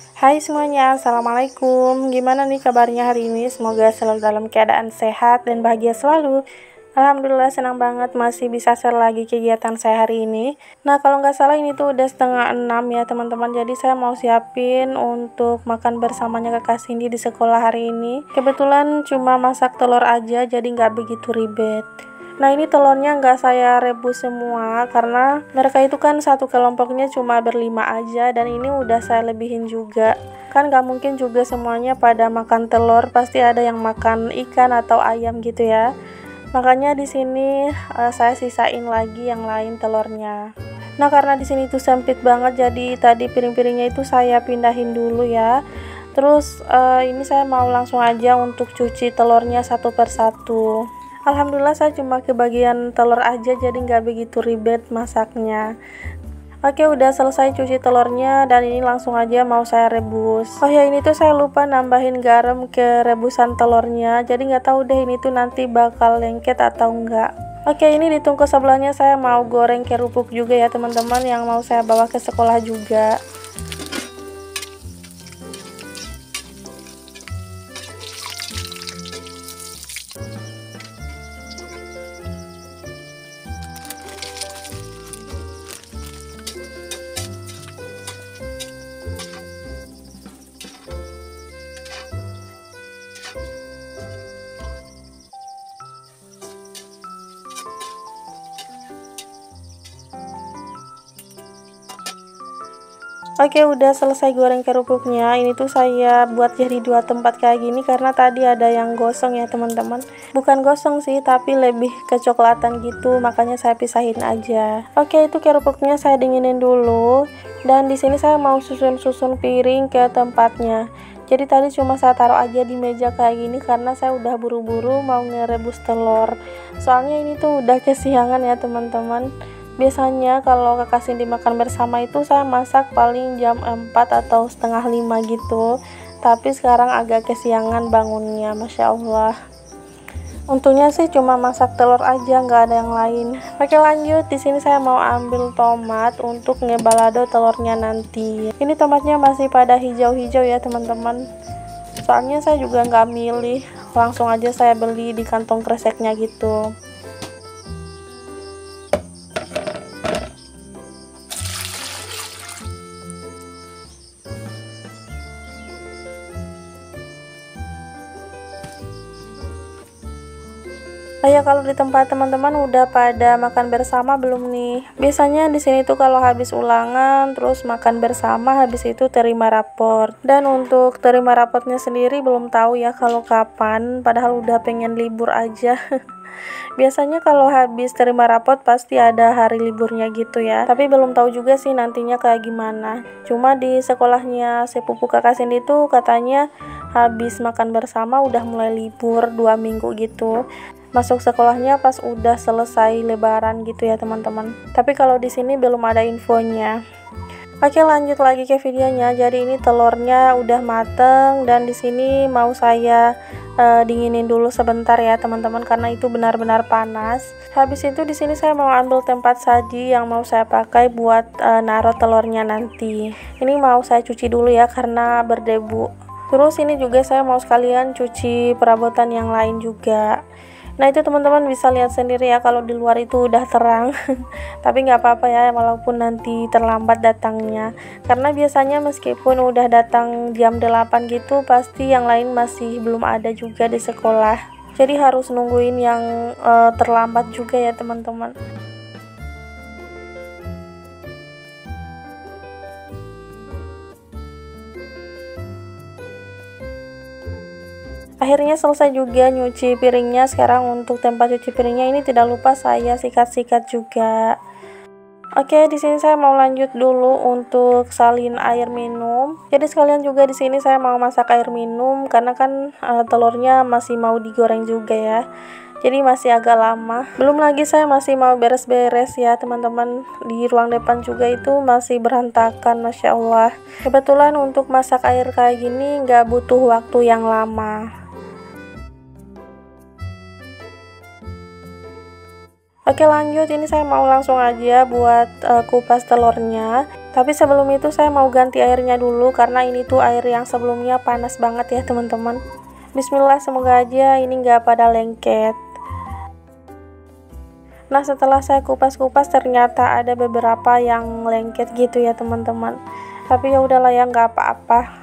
Hai semuanya, Assalamualaikum. Gimana nih kabarnya hari ini? Semoga selalu dalam keadaan sehat dan bahagia selalu. Alhamdulillah senang banget masih bisa share lagi kegiatan saya hari ini. Nah kalau nggak salah ini tuh udah 5:30 ya teman-teman. Jadi saya mau siapin untuk makan bersamanya kakak Cindy di sekolah hari ini. Kebetulan cuma masak telur aja, jadi nggak begitu ribet. Nah ini telurnya nggak saya rebus semua karena mereka itu kan satu kelompoknya cuma berlima aja, dan ini udah saya lebihin juga. Kan nggak mungkin juga semuanya pada makan telur, pasti ada yang makan ikan atau ayam gitu ya. Makanya di sini saya sisain lagi yang lain telurnya. Nah karena di sini tuh sempit banget, jadi tadi piring-piringnya itu saya pindahin dulu ya. Terus ini saya mau langsung aja untuk cuci telurnya satu persatu. Alhamdulillah saya cuma kebagian telur aja, jadi nggak begitu ribet masaknya. Oke, udah selesai cuci telurnya dan ini langsung aja mau saya rebus. Oh ya, ini tuh saya lupa nambahin garam ke rebusan telurnya, jadi nggak tahu deh ini tuh nanti bakal lengket atau enggak. Oke, ini di tungku sebelahnya saya mau goreng kerupuk juga ya teman-teman, yang mau saya bawa ke sekolah juga. Oke, udah selesai goreng kerupuknya. Ini tuh saya buat jadi dua tempat kayak gini karena tadi ada yang gosong ya teman-teman. Bukan gosong sih, tapi lebih kecoklatan gitu, makanya saya pisahin aja. Oke, itu kerupuknya saya dinginin dulu. Dan di sini saya mau susun-susun piring ke tempatnya. Jadi tadi cuma saya taruh aja di meja kayak gini karena saya udah buru-buru mau ngerebus telur. Soalnya ini tuh udah kesiangan ya teman-teman. Biasanya kalau kakak Cindy makan bersama itu saya masak paling jam 4 atau setengah 5 gitu. Tapi sekarang agak kesiangan bangunnya, Masya Allah. Untungnya sih cuma masak telur aja, nggak ada yang lain. Oke lanjut, di sini saya mau ambil tomat untuk ngebalado telurnya nanti. Ini tomatnya masih pada hijau-hijau ya teman-teman. Soalnya saya juga nggak milih, langsung aja saya beli di kantong kreseknya gitu. Ya kalau di tempat teman-teman udah pada makan bersama belum nih? Biasanya di sini tuh kalau habis ulangan terus makan bersama, habis itu terima raport. Dan untuk terima raportnya sendiri belum tahu ya kalau kapan, padahal udah pengen libur aja. Biasanya kalau habis terima rapot pasti ada hari liburnya gitu ya. Tapi belum tahu juga sih nantinya kayak gimana. Cuma di sekolahnya sepupu kakak Cindy itu katanya habis makan bersama udah mulai libur 2 minggu gitu. Masuk sekolahnya pas udah selesai lebaran gitu ya teman-teman. Tapi kalau di sini belum ada infonya. Oke lanjut lagi ke videonya. Jadi ini telurnya udah mateng dan di sini mau saya dinginin dulu sebentar ya teman-teman karena itu benar-benar panas. Habis itu di sini saya mau ambil tempat saji yang mau saya pakai buat naruh telurnya nanti. Ini mau saya cuci dulu ya karena berdebu. Terus ini juga saya mau sekalian cuci perabotan yang lain juga. Nah itu teman-teman bisa lihat sendiri ya kalau di luar itu udah terang. Tapi nggak apa-apa ya walaupun nanti terlambat datangnya. Karena biasanya meskipun udah datang jam 8 gitu pasti yang lain masih belum ada juga di sekolah. Jadi harus nungguin yang terlambat juga ya teman-teman. Akhirnya selesai juga nyuci piringnya. Sekarang untuk tempat cuci piringnya ini tidak lupa saya sikat-sikat juga. Oke, di sini saya mau lanjut dulu untuk salin air minum. Jadi sekalian juga di sini saya mau masak air minum karena kan telurnya masih mau digoreng juga ya. Jadi masih agak lama. Belum lagi saya masih mau beres-beres ya teman-teman. Di ruang depan juga itu masih berantakan, Masya Allah. Kebetulan untuk masak air kayak gini nggak butuh waktu yang lama. Oke lanjut, ini saya mau langsung aja buat kupas telurnya. Tapi sebelum itu saya mau ganti airnya dulu karena ini tuh air yang sebelumnya panas banget ya teman-teman. Bismillah, semoga aja ini nggak pada lengket. Nah setelah saya kupas-kupas ternyata ada beberapa yang lengket gitu ya teman-teman. Tapi ya udahlah ya, nggak apa-apa.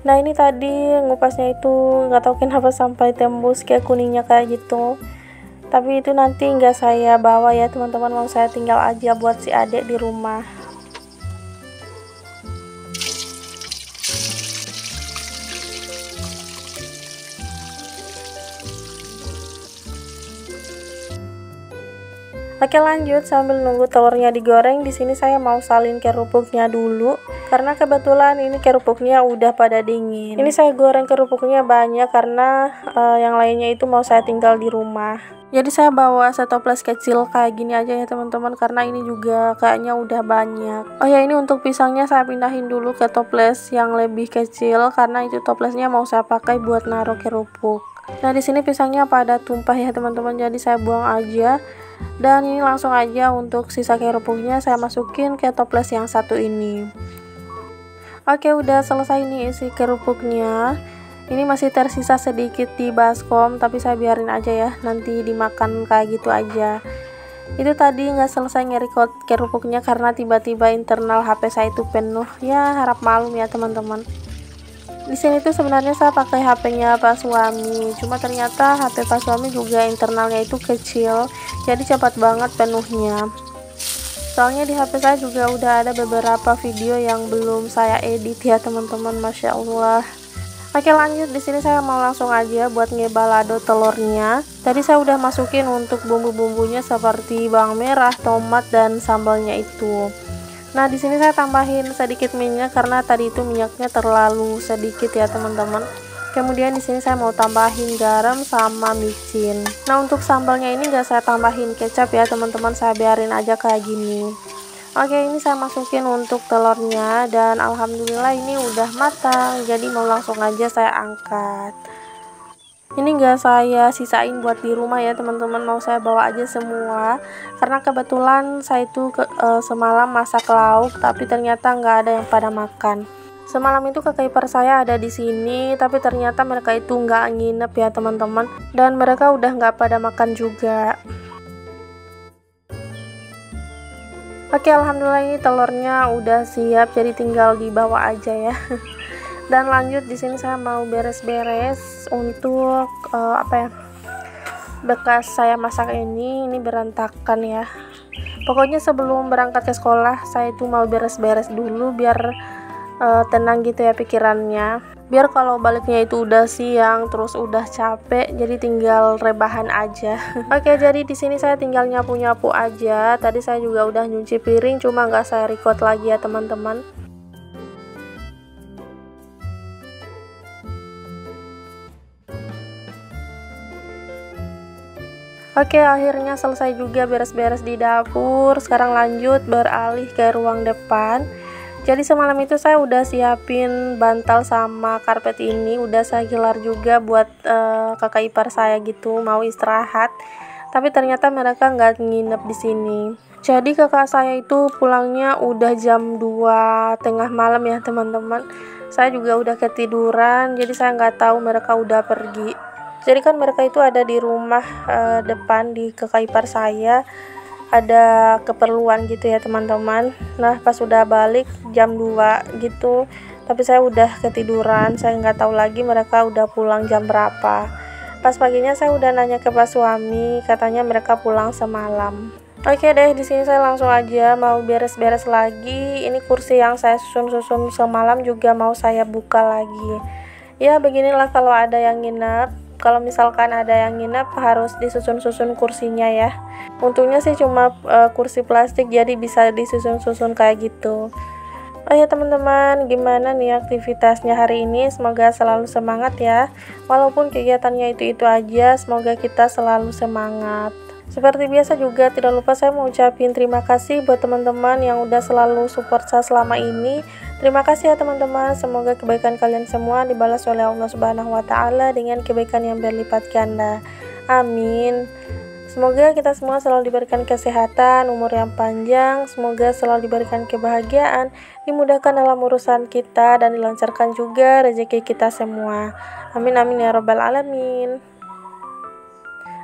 Nah ini tadi ngupasnya itu nggak tahu kenapa sampai tembus kayak kuningnya kayak gitu. Tapi itu nanti nggak saya bawa ya teman-teman, mau saya tinggal aja buat si adek di rumah. Oke lanjut, sambil nunggu telurnya digoreng, di sini saya mau salin kerupuknya dulu karena kebetulan ini kerupuknya udah pada dingin. Ini saya goreng kerupuknya banyak karena yang lainnya itu mau saya tinggal di rumah. Jadi saya bawa setoples kecil kayak gini aja ya teman-teman, karena ini juga kayaknya udah banyak. Oh ya, ini untuk pisangnya saya pindahin dulu ke toples yang lebih kecil karena itu toplesnya mau saya pakai buat naruh kerupuk. Nah di sini pisangnya pada tumpah ya teman-teman, jadi saya buang aja. Dan ini langsung aja untuk sisa kerupuknya saya masukin ke toples yang satu ini. Oke, udah selesai nih isi kerupuknya. Ini masih tersisa sedikit di baskom, tapi saya biarin aja ya, nanti dimakan kayak gitu aja. Itu tadi nggak selesai nge-record kerupuknya karena tiba-tiba internal HP saya itu penuh. Ya harap malum ya teman-teman. Di sini tuh sebenarnya saya pakai HP-nya Pak Suami, cuma ternyata HP Pak Suami juga internalnya itu kecil, jadi cepat banget penuhnya. Soalnya di HP saya juga udah ada beberapa video yang belum saya edit ya teman-teman, masya Allah. Oke lanjut, di sini saya mau langsung aja buat ngebalado telurnya. Tadi saya udah masukin untuk bumbu-bumbunya seperti bawang merah, tomat dan sambalnya itu. Nah di sini saya tambahin sedikit minyak karena tadi itu minyaknya terlalu sedikit ya teman-teman. Kemudian di sini saya mau tambahin garam sama micin. Nah untuk sambalnya ini gak saya tambahin kecap ya teman-teman, saya biarin aja kayak gini. Oke, ini saya masukin untuk telurnya dan alhamdulillah ini udah matang. Jadi mau langsung aja saya angkat. Ini enggak saya sisain buat di rumah ya teman-teman, mau saya bawa aja semua karena kebetulan saya itu semalam masak lauk tapi ternyata nggak ada yang pada makan. Semalam itu kakak ipar saya ada di sini tapi ternyata mereka itu nggak nginep ya teman-teman, dan mereka udah nggak pada makan juga. Oke, alhamdulillah ini telurnya udah siap, jadi tinggal dibawa aja ya. Dan lanjut di sini saya mau beres-beres untuk bekas saya masak ini berantakan ya. Pokoknya sebelum berangkat ke sekolah saya itu mau beres-beres dulu biar tenang gitu ya pikirannya. Biar kalau baliknya itu udah siang terus udah capek, jadi tinggal rebahan aja. Oke, jadi di sini saya tinggal nyapu-nyapu aja. Tadi saya juga udah nyuci piring, cuma nggak saya record lagi ya teman-teman. Oke, akhirnya selesai juga beres-beres di dapur. Sekarang lanjut beralih ke ruang depan. Jadi semalam itu saya udah siapin bantal sama karpet ini, udah saya gelar juga buat kakak ipar saya gitu, mau istirahat. Tapi ternyata mereka nggak nginep di sini. Jadi kakak saya itu pulangnya udah jam 2 tengah malam ya teman-teman. Saya juga udah ketiduran, jadi saya nggak tahu mereka udah pergi. Jadi kan mereka itu ada di rumah depan di kakak ipar saya, ada keperluan gitu ya teman-teman. Nah pas udah balik jam 2 gitu, tapi saya udah ketiduran, saya nggak tahu lagi mereka udah pulang jam berapa. Pas paginya saya udah nanya ke Pak Suami, katanya mereka pulang semalam. Oke deh, di sini saya langsung aja mau beres-beres lagi. Ini kursi yang saya susun-susun semalam juga mau saya buka lagi. Ya beginilah kalau ada yang nginep. Kalau misalkan ada yang nginep harus disusun-susun kursinya ya. Untungnya sih cuma kursi plastik jadi bisa disusun-susun kayak gitu. Oh ya teman-teman, gimana nih aktivitasnya hari ini? Semoga selalu semangat ya. Walaupun kegiatannya itu-itu aja, semoga kita selalu semangat. Seperti biasa juga tidak lupa saya mau ucapin terima kasih buat teman-teman yang udah selalu support saya selama ini. Terima kasih ya teman-teman, semoga kebaikan kalian semua dibalas oleh Allah Subhanahu wa taala dengan kebaikan yang berlipat ganda. Amin. Semoga kita semua selalu diberikan kesehatan, umur yang panjang, semoga selalu diberikan kebahagiaan, dimudahkan dalam urusan kita, dan dilancarkan juga rezeki kita semua. Amin amin ya robbal alamin.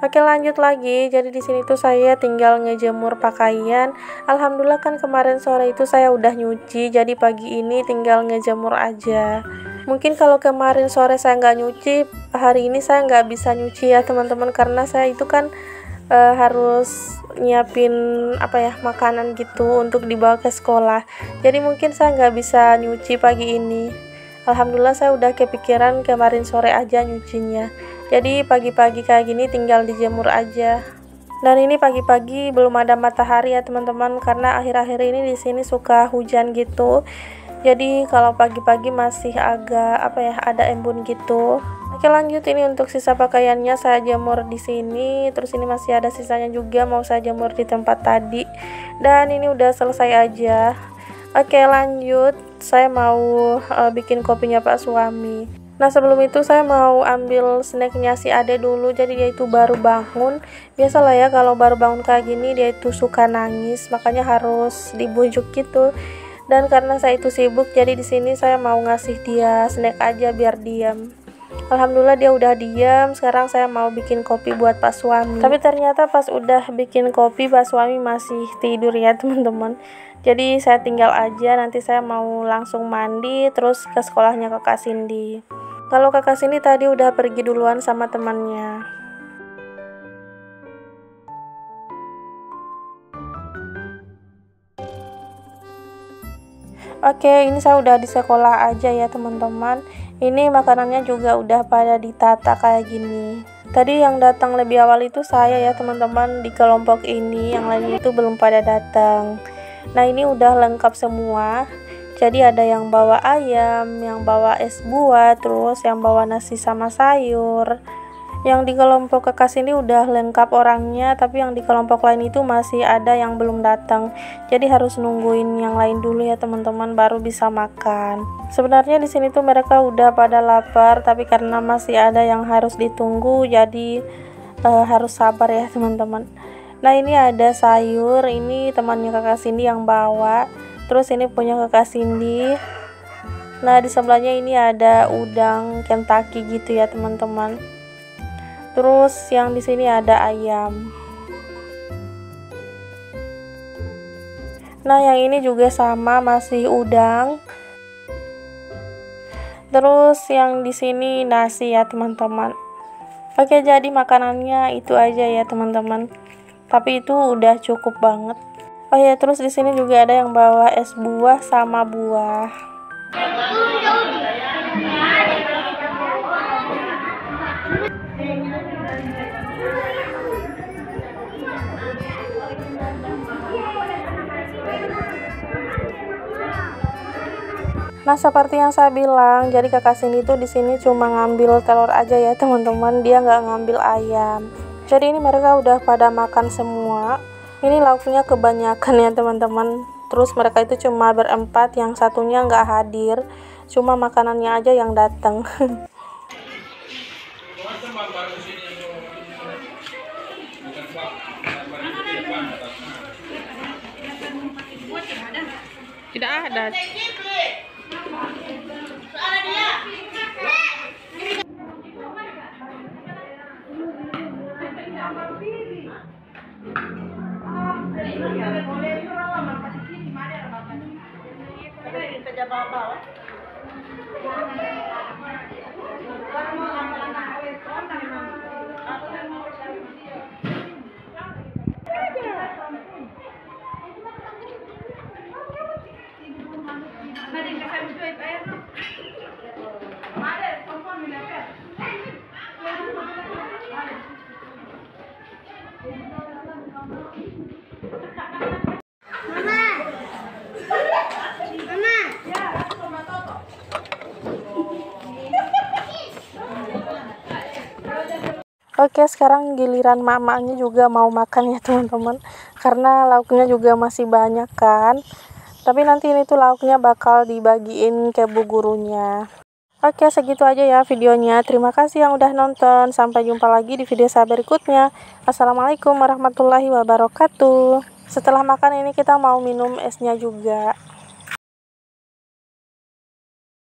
Oke, lanjut lagi. Jadi di sini tuh saya tinggal ngejemur pakaian. Alhamdulillah kan kemarin sore itu saya udah nyuci, jadi pagi ini tinggal ngejemur aja. Mungkin kalau kemarin sore saya nggak nyuci, hari ini saya nggak bisa nyuci ya teman-teman, karena saya itu kan harus nyiapin makanan gitu untuk dibawa ke sekolah. Jadi mungkin saya nggak bisa nyuci pagi ini. Alhamdulillah saya udah kepikiran kemarin sore aja nyucinya. Jadi pagi-pagi kayak gini tinggal dijemur aja. Dan ini pagi-pagi belum ada matahari ya teman-teman, karena akhir-akhir ini di sini suka hujan gitu. Jadi kalau pagi-pagi masih agak ada embun gitu. Oke, lanjut, ini untuk sisa pakaiannya saya jemur di sini. Terus ini masih ada sisanya juga mau saya jemur di tempat tadi. Dan ini udah selesai aja. Oke, lanjut, saya mau bikin kopinya Pak suami. Nah, sebelum itu saya mau ambil snacknya si Ade dulu. Jadi dia itu baru bangun. Biasalah ya kalau baru bangun kayak gini dia itu suka nangis, makanya harus dibujuk gitu. Dan karena saya itu sibuk, jadi di sini saya mau ngasih dia snack aja biar diam. Alhamdulillah dia udah diam. Sekarang saya mau bikin kopi buat Pak suami. Tapi ternyata pas udah bikin kopi Pak suami masih tidur ya teman-teman. Jadi saya tinggal aja, nanti saya mau langsung mandi terus ke sekolahnya Kakak Cindy. Kalau Kakak Cindy tadi udah pergi duluan sama temannya. Oke, ini saya udah di sekolah aja ya teman-teman. Ini makanannya juga udah pada ditata kayak gini. Tadi yang datang lebih awal itu saya ya teman-teman di kelompok ini, yang lain itu belum pada datang. Nah, ini udah lengkap semua. Jadi ada yang bawa ayam, yang bawa es buah, terus yang bawa nasi sama sayur. Yang di kelompok Kakak Cindy udah lengkap orangnya, tapi yang di kelompok lain itu masih ada yang belum datang. Jadi harus nungguin yang lain dulu ya teman-teman baru bisa makan. Sebenarnya di sini tuh mereka udah pada lapar, tapi karena masih ada yang harus ditunggu, jadi harus sabar ya teman-teman. Nah, ini ada sayur, ini temannya Kakak Cindy yang bawa. Terus ini punya Kakak Cindy. Nah, di sebelahnya ini ada udang Kentucky gitu ya teman-teman. Terus yang di sini ada ayam. Nah, yang ini juga sama, masih udang. Terus yang di sini nasi ya teman-teman. Oke, jadi makanannya itu aja ya teman-teman. Tapi itu udah cukup banget. Oh ya, terus di sini juga ada yang bawa es buah sama buah. Nah, seperti yang saya bilang, jadi Kakak Cindy itu di sini cuma ngambil telur aja ya teman-teman, dia nggak ngambil ayam. Jadi ini mereka udah pada makan semua. Ini lauknya kebanyakan ya teman-teman. Terus mereka itu cuma berempat, yang satunya nggak hadir, cuma makanannya aja yang datang. Tidak ada. Oke, sekarang giliran mamanya juga mau makan ya teman-teman, karena lauknya juga masih banyak kan. Tapi nanti ini tuh lauknya bakal dibagiin ke bu gurunya. Oke, segitu aja ya videonya. Terima kasih yang udah nonton. Sampai jumpa lagi di video saya berikutnya. Assalamualaikum warahmatullahi wabarakatuh. Setelah makan ini kita mau minum esnya juga.